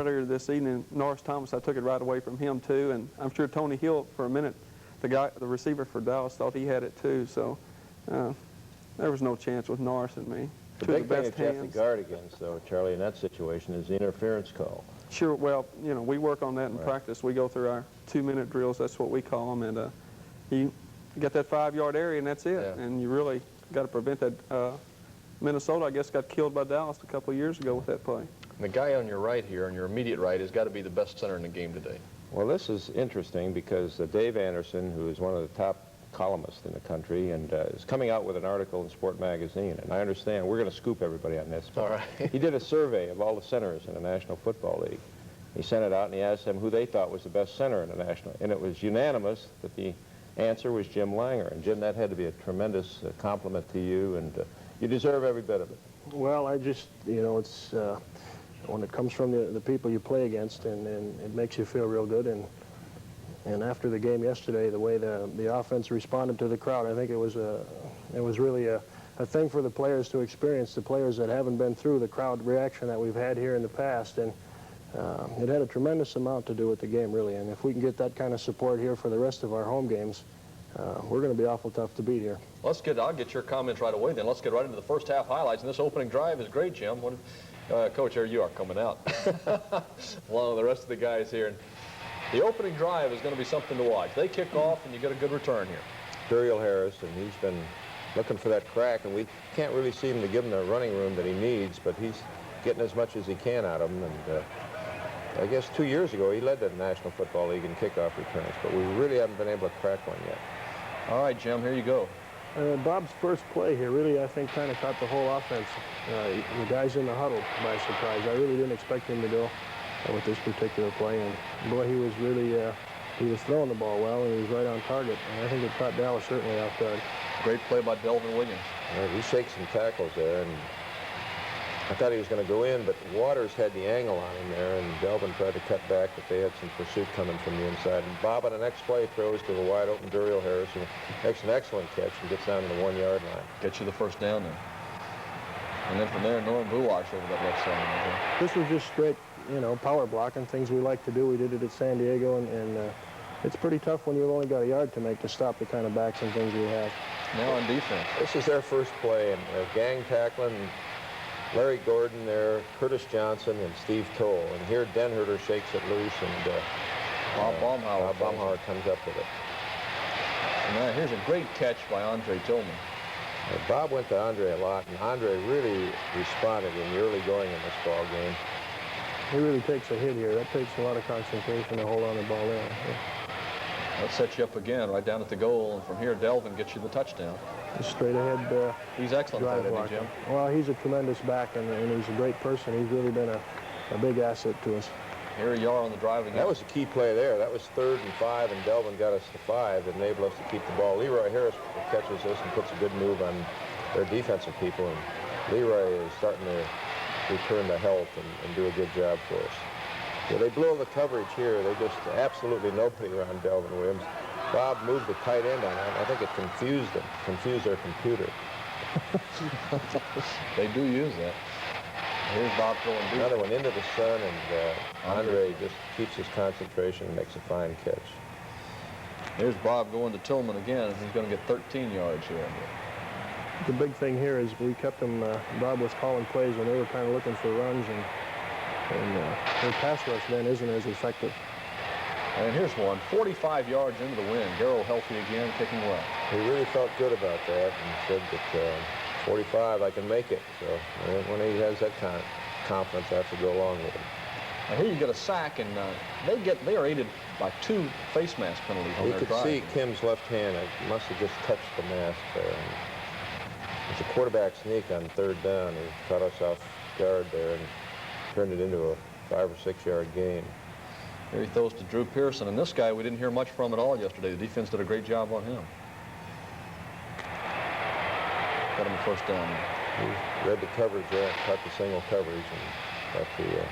earlier this evening, Norris Thomas, I took it right away from him too, and I'm sure Tony Hill for a minute, the receiver for Dallas, thought he had it too. So there was no chance with Norris and me. The big thing that you have to guard against, though, Charlie, in that situation is the interference call. Sure. Well, you know, we work on that in practice. We go through our 2-minute drills. That's what we call them, and you get that 5-yard area, and that's it. Yeah. And you really got to prevent that. Minnesota, I guess, got killed by Dallas a couple of years ago with that play. The guy on your right here, on your immediate right, has got to be the best center in the game today. Well, this is interesting because Dave Anderson, who is one of the top columnists in the country, and is coming out with an article in Sport Magazine, and I understand we're going to scoop everybody on this. All right. He did a survey of all the centers in the National Football League. He sent it out, and he asked them who they thought was the best center in the National, and it was unanimous that the answer was Jim Langer. And Jim, that had to be a tremendous compliment to you, and you deserve every bit of it. Well, I just, you know, it's when it comes from the people you play against, and it makes you feel real good. And after the game yesterday, the way the offense responded to the crowd, I think it was really a thing for the players to experience, the players that haven't been through the crowd reaction that we've had here in the past. And it had a tremendous amount to do with the game, really. And if we can get that kind of support here for the rest of our home games, we're going to be awful tough to beat here. I'll get your comments right away then. Let's get right into the first half highlights. And this opening drive is great, Jim. Coach, there you are coming out, along with the rest of the guys here. And the opening drive is going to be something to watch. They kick off, and you get a good return here. Duriel Harris, and he's been looking for that crack, and we can't really seem to give him the running room that he needs, but he's getting as much as he can out of him. And I guess 2 years ago, he led the National Football League in kickoff returns, but we really haven't been able to crack one yet. All right, Jim, here you go. Bob's first play here really, I think, kind of caught the whole offense. The guys in the huddle by surprise. I really didn't expect him to go with this particular play. And boy, he was really, he was throwing the ball well, and he was right on target. And I think it caught Dallas certainly off guard. Great play by Delvin Williams. He shakes some tackles there, and I thought he was going to go in, but Waters had the angle on him there, and Delvin tried to cut back, but they had some pursuit coming from the inside. And Bob on the next play throws to a wide-open Duriel Harris, who makes an excellent catch and gets down to the 1-yard line. Gets you the first down there. And then from there, Norm Buwash over that left side. This was just straight, you know, power blocking, things we like to do. We did it at San Diego, and it's pretty tough when you've only got a yard to make to stop the kind of backs and things we have. Now on defense. This is their first play, and gang tackling. Larry Gordon there, Curtis Johnson, and Steve Toll. And here Denherter shakes it loose, and Bob Baumhauer comes up with it. And now here's a great catch by Andre Tillman. Bob went to Andre a lot, and Andre really responded in the early going in this ball game. He really takes a hit here. That takes a lot of concentration to hold on the ball there. That sets you up again right down at the goal, and from here Delvin gets you the touchdown. Straight ahead. He's excellent at that, isn't he, Jim? Well, he's a tremendous back, and he's a great person. He's really been a big asset to us. Here you are on the drive again. That was a key play there. That was 3rd and 5, and Delvin got us to 5 that enabled us to keep the ball. Leroy Harris catches this and puts a good move on their defensive people, and Leroy is starting to return to health and do a good job for us. Yeah, they blow the coverage here. They just absolutely nobody around Delvin Williams. Bob moved the tight end on him. I think it confused them, confused their computer. They do use that. Here's Bob throwing deep. Another one into the sun, and Andre just keeps his concentration and makes a fine catch. Here's Bob going to Tillman again, and he's going to get 13 yards here. The big thing here is we kept them, Bob was calling plays when they were kind of looking for runs, and their pass rush then isn't as effective. And here's one, 45 yards into the wind. Garrow healthy again, kicking well. He really felt good about that and said that 45, I can make it. So when he has that kind of confidence, I have to go along with him. Now here you get a sack, and they are aided by 2 face mask penalties on their drive. You could see Kim's left hand. It must have just touched the mask there. It's a quarterback sneak on 3rd down. He caught us off guard there and turned it into a 5 or 6 yard gain. Here he throws to Drew Pearson, and this guy we didn't hear much from at all yesterday. The defense did a great job on him. Got him a first down. He read the coverage there, caught the single coverage, and got the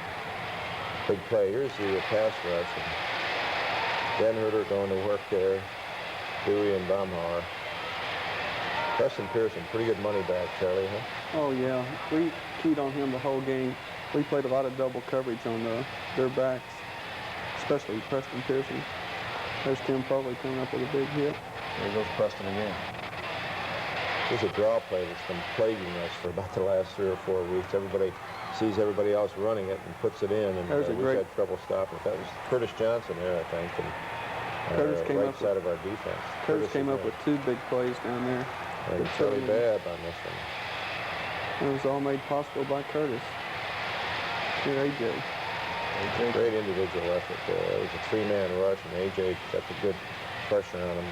big play. Here's the pass rush. And Denherter going to work there. Dewey and Baumhauer. Preston Pearson, pretty good money back, Charlie, huh? Oh, yeah. We keyed on him the whole game. we played a lot of double coverage on their backs, especially Preston Pearson. There's Tim Foley coming up with a big hit. There goes Preston again. There's a draw play that's been plaguing us for about the last 3 or 4 weeks. Everybody sees everybody else running it and puts it in, and we've had trouble stopping it. That was Curtis Johnson there, I think, and Curtis came right up side of our defense. Curtis came up with 2 big plays down there. And Charlie Babb on this one. It was all made possible by Curtis. Here, AJ. Great individual effort there. It was a 3-man rush, and AJ got the good pressure on him.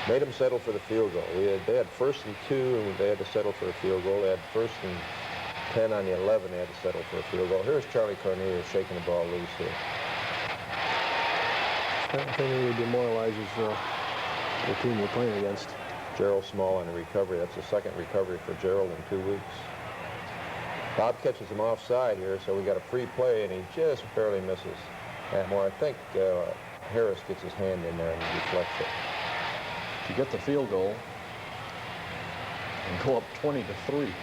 Made them settle for the field goal. They had 1st and 2, and they had to settle for a field goal. They had 1st and 10 on the 11. They had to settle for a field goal. Here's Charlie Cornelius shaking the ball loose here. That thing really demoralizes the team you're playing against. Gerald Small on a recovery. That's the 2nd recovery for Gerald in 2 weeks. Bob catches him offside here, so we got a free play, and he just barely misses Atmore. I think Harris gets his hand in there and deflects it. To get the field goal and go up 20-3. It's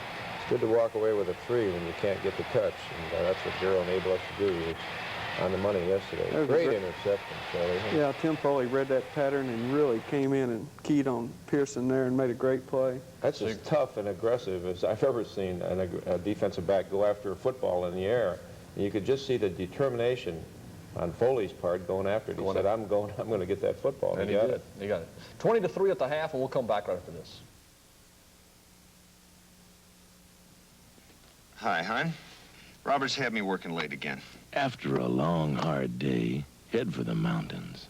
good to walk away with a 3 when you can't get the touch, and that's what Gerald enabled us to do. He was on the money yesterday. Great interception, Charlie. Yeah, Tim Foley read that pattern and really came in and keyed on Pearson there and made a great play. That's as tough and aggressive as I've ever seen a defensive back go after a football in the air. And you could just see the determination on Foley's part going after it. He said, I'm going to get that football. And he got it. He got it. 20-3 at the half, and we'll come back right after this. Hi, hon. Robert's had me working late again. After a long, hard day, head for the mountains.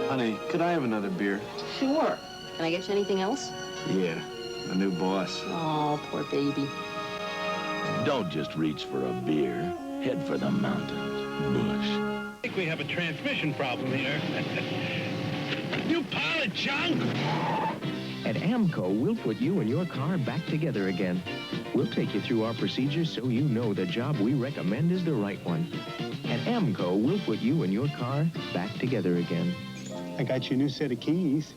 Honey, could I have another beer? Sure. Can I get you anything else? Yeah, a new boss. Oh, poor baby. Don't just reach for a beer. Head for the mountains, Bush. I think we have a transmission problem here. You pilot junk! At AMCO, we'll put you and your car back together again. We'll take you through our procedures so you know the job we recommend is the right one. At AMCO, we'll put you and your car back together again. I got you a new set of keys.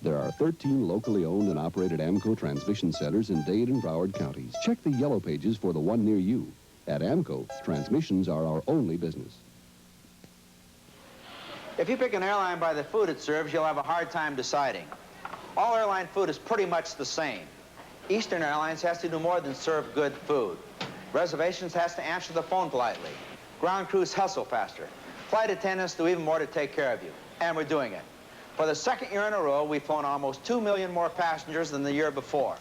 There are 13 locally owned and operated AMCO transmission centers in Dade and Broward counties. Check the yellow pages for the one near you. At AMCO, transmissions are our only business. If you pick an airline by the food it serves, you'll have a hard time deciding. All airline food is pretty much the same. Eastern Airlines has to do more than serve good food. Reservations has to answer the phone politely. Ground crews hustle faster. Flight attendants do even more to take care of you. And we're doing it. For the 2nd year in a row, we've flown almost 2 million more passengers than the year before.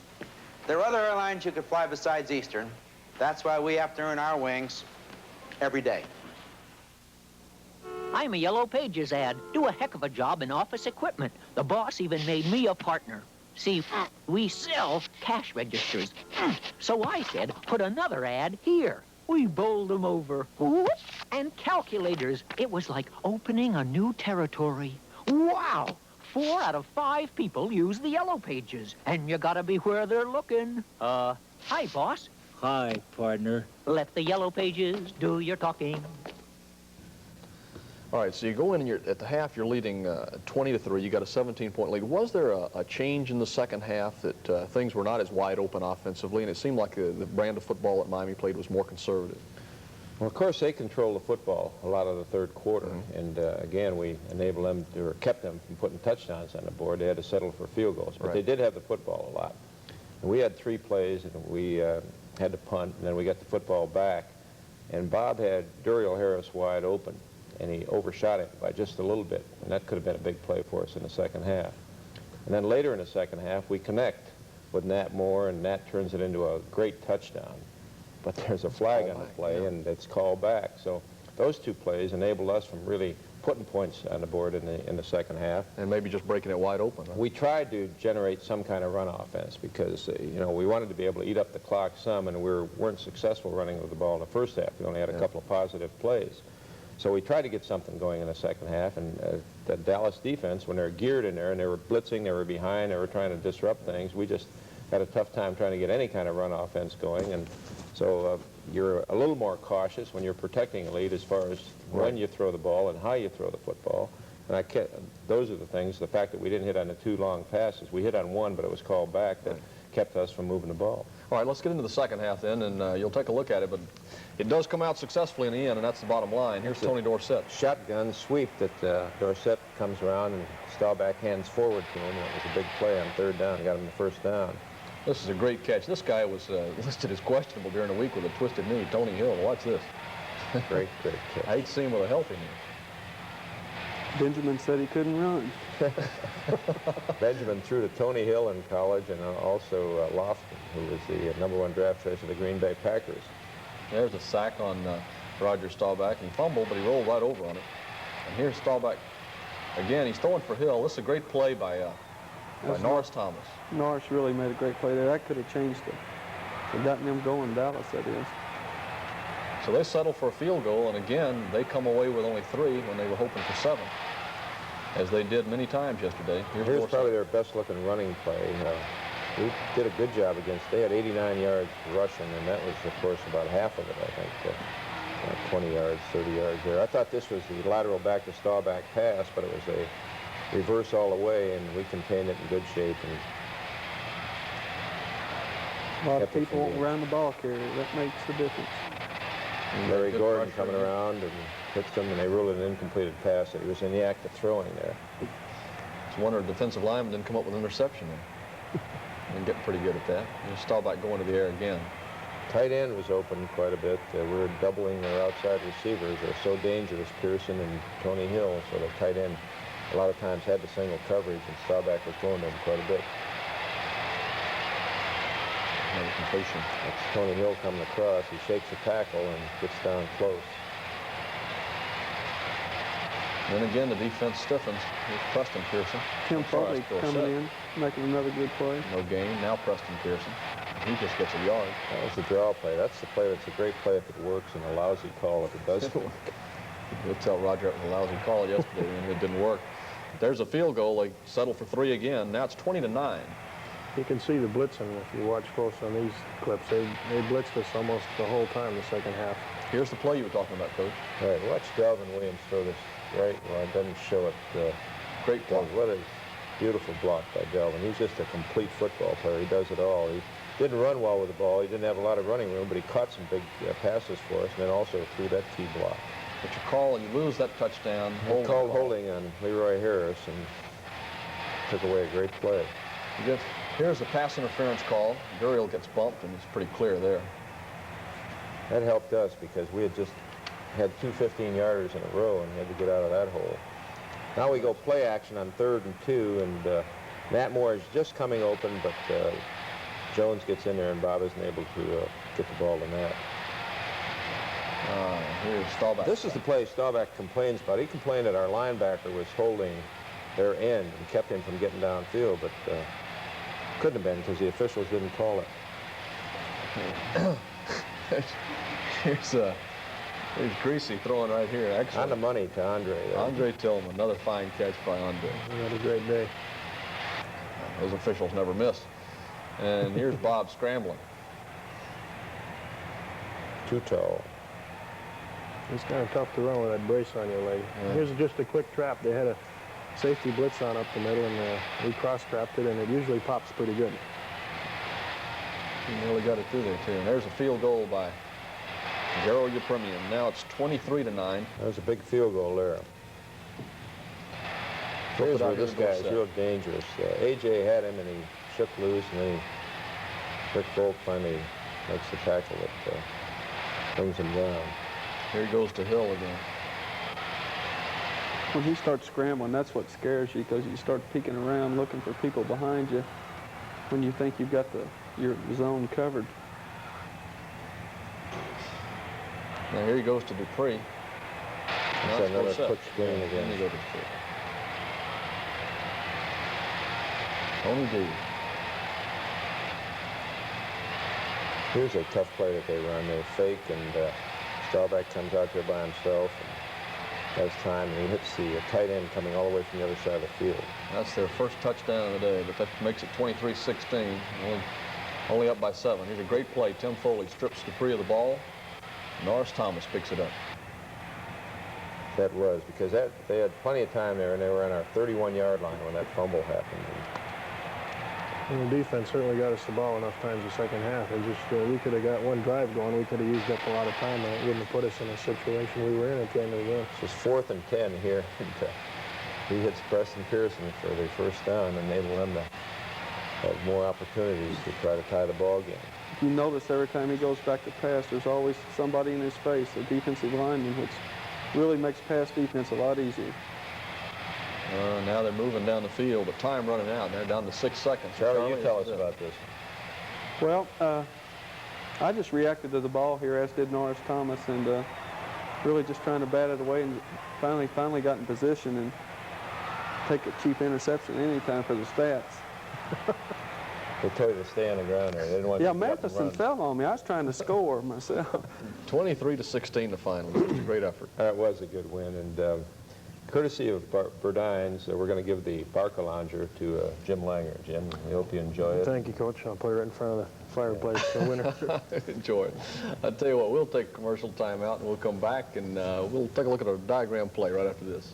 There are other airlines you could fly besides Eastern. That's why we have to earn our wings every day. I'm a Yellow Pages ad. Do a heck of a job in office equipment. The boss even made me a partner. See, we sell cash registers. So I said, put another ad here. We bowled them over. And calculators. It was like opening a new territory. Wow! 4 out of 5 people use the Yellow Pages. And you gotta be where they're looking. Hi, boss. Hi, partner. Let the Yellow Pages do your talking. All right, so you go in and at the half, you're leading 20-3. You got a 17-point lead. Was there a change in the second half that things were not as wide open offensively, and it seemed like the brand of football that Miami played was more conservative? Well, of course, they controlled the football a lot of the 3rd quarter, and again, we enabled them or kept them from putting touchdowns on the board. They had to settle for field goals, but they did have the football a lot. And we had 3 plays, and we had to punt, and then we got the football back, and Bob had Duriel Harris wide open, and he overshot him by just a little bit, and that could have been a big play for us in the second half. And then later in the second half, we connect with Nat Moore, and Nat turns it into a great touchdown. But there's a flag on the play, and it's called back. So those 2 plays enabled us from really putting points on the board in the second half. And maybe just breaking it wide open. Huh? We tried to generate some kind of run offense because, you know, we wanted to be able to eat up the clock some, and we weren't successful running with the ball in the first half. We only had a couple of positive plays. So we tried to get something going in the second half, and the Dallas defense, when they're geared in there and they were blitzing, they were behind, they were trying to disrupt things, we just had a tough time trying to get any kind of run offense going. And so you're a little more cautious when you're protecting a lead as far as when you throw the ball and how you throw the football. And those are the things, the fact that we didn't hit on the 2 long passes. We hit on one, but it was called back that kept us from moving the ball. All right, let's get into the second half then, and you'll take a look at it. But it does come out successfully in the end, and that's the bottom line. Here's Tony Dorsett. Shotgun sweep that Dorsett comes around and Staubach hands forward to him. And it was a big play on 3rd down. Got him the 1st down. This is a great catch. This guy was listed as questionable during the week with a twisted knee. Tony Hill, watch this. Great catch. I hate to see him with a healthy knee. Benjamin said he couldn't run. Benjamin threw to Tony Hill in college, and also Lofton, who was the #1 draft choice of the Green Bay Packers. There's a sack on Roger Staubach. He fumbled, but he rolled right over on it. And here's Staubach again. He's throwing for Hill. This is a great play by Norris Thomas. Norris really made a great play there. That could have changed it. It gotten them going, Dallas, that is. So they settle for a field goal, and again, they come away with only 3 when they were hoping for 7, as they did many times yesterday. Here's probably their best-looking running play. We did a good job against. They had 89 yards rushing, and that was, of course, about half of it, I think. 20 yards, 30 yards there. I thought this was the lateral back to Staubach pass, but it was a reverse all the way, and we contained it in good shape. And a lot of people around the ball carrier. That makes the difference. Larry Gordon coming around and hits them, and they rule it an incompleted pass that he was in the act of throwing there. It's wonder a defensive lineman didn't come up with an interception there. And get pretty good at that. And Staubach going to the air again. Tight end was open quite a bit. We're doubling their outside receivers. They're so dangerous, Pearson and Tony Hill, so the tight end a lot of times had the single coverage, and Staubach was going to them quite a bit. Another completion. That's Tony Hill coming across. He shakes a tackle and gets down close. Then again, the defense stiffens. Here's Preston Pearson. Tim Foley coming in, making another good play. No gain. Now Preston Pearson. He just gets a yard. That was the draw play. That's the play that's a great play if it works, and a lousy call if it doesn't work. We'll tell Roger it was a lousy call yesterday, and it didn't work. There's a field goal. They settle for 3 again. Now it's 20-9. You can see the blitzing if you watch close on these clips. They blitzed us almost the whole time the second half. Here's the play you were talking about, Coach. All right, watch Delvin Williams throw this right. Well, it doesn't show it. Great block. What a beautiful block by Delvin. He's just a complete football player. He does it all. He didn't run well with the ball. He didn't have a lot of running room, but he caught some big passes for us, and then also threw that key block. But you call and you lose that touchdown. Called holding on Leroy Harris and took away a great play. Here's the pass interference call. Gurriel gets bumped, and it's pretty clear there. That helped us because we had just had 2 15-yarders in a row and had to get out of that hole. Now we go play action on 3rd and 2, and Matt Moore is just coming open, but Jones gets in there, and Bob isn't able to get the ball to Matt. Here's Staubach. This is the play Staubach complains about. He complained that our linebacker was holding their end and kept him from getting downfield, but couldn't have been because the officials didn't call it. Here's Greasy throwing right here. Excellent. On the money to Andre. There. Andre Tillman, another fine catch by Andre. He had a great day. Those officials never miss. And here's Bob scrambling. Too tall. It's kind of tough to run with that brace on your leg. Yeah. Here's just a quick trap. They had a safety blitz on up the middle, and we cross-trapped it, and it usually pops pretty good. He nearly got it through there, too. And there's a field goal by Garo Yepremian. Now it's 23-9. That was a big field goal there. Here's where this guy is real dangerous. A.J. had him, and he shook loose, and then Rick Volk finally makes the tackle that brings him down. Here he goes to Hill again. When he starts scrambling, that's what scares you, because you start peeking around looking for people behind you when you think you've got your zone covered. Now here he goes to Dupree. That's another quick screen again. Then he goes to Dupree. Tony D. Here's a tough play that they run. They fake, and Staubach comes out there by himself and has time, and he hits the tight end coming all the way from the other side of the field. That's their first touchdown of the day, but that makes it 23-16. Only up by 7. Here's a great play. Tim Foley strips Dupree of the ball. Norris Thomas picks it up. That was, because they had plenty of time there, and they were on our 31-yard line when that fumble happened. And the defense certainly got us the ball enough times the second half. It just, we could have got one drive going. We could have used up a lot of time, and it wouldn't have put us in a situation we were in at the end of the game. It was 4th and 10 here. And, he hits Preston Pearson for the first down, enabling them to have more opportunities to try to tie the ball game. If you notice, every time he goes back to pass, there's always somebody in his face, a defensive lineman, which really makes pass defense a lot easier. Now they're moving down the field, but time running out. They're down to 6 seconds. Charlie, you tell us about this. Well, I just reacted to the ball here, as did Norris Thomas, and really just trying to bat it away, and finally got in position and take a cheap interception anytime for the stats. They told you to stay on the ground there. They didn't want Yeah, you to get up and Matheson run. fell on me. I was trying to score myself. 23-16 the final. It was a great effort. That was a good win, and courtesy of Burdine's, we're going to give the Barker Lounger to Jim Langer. Jim, we hope you enjoy it. Thank you, Coach. I'll put it right in front of the fireplace for winter. Enjoy it. I'll tell you what, we'll take a commercial timeout, and we'll come back, and we'll take a look at a diagram play right after this.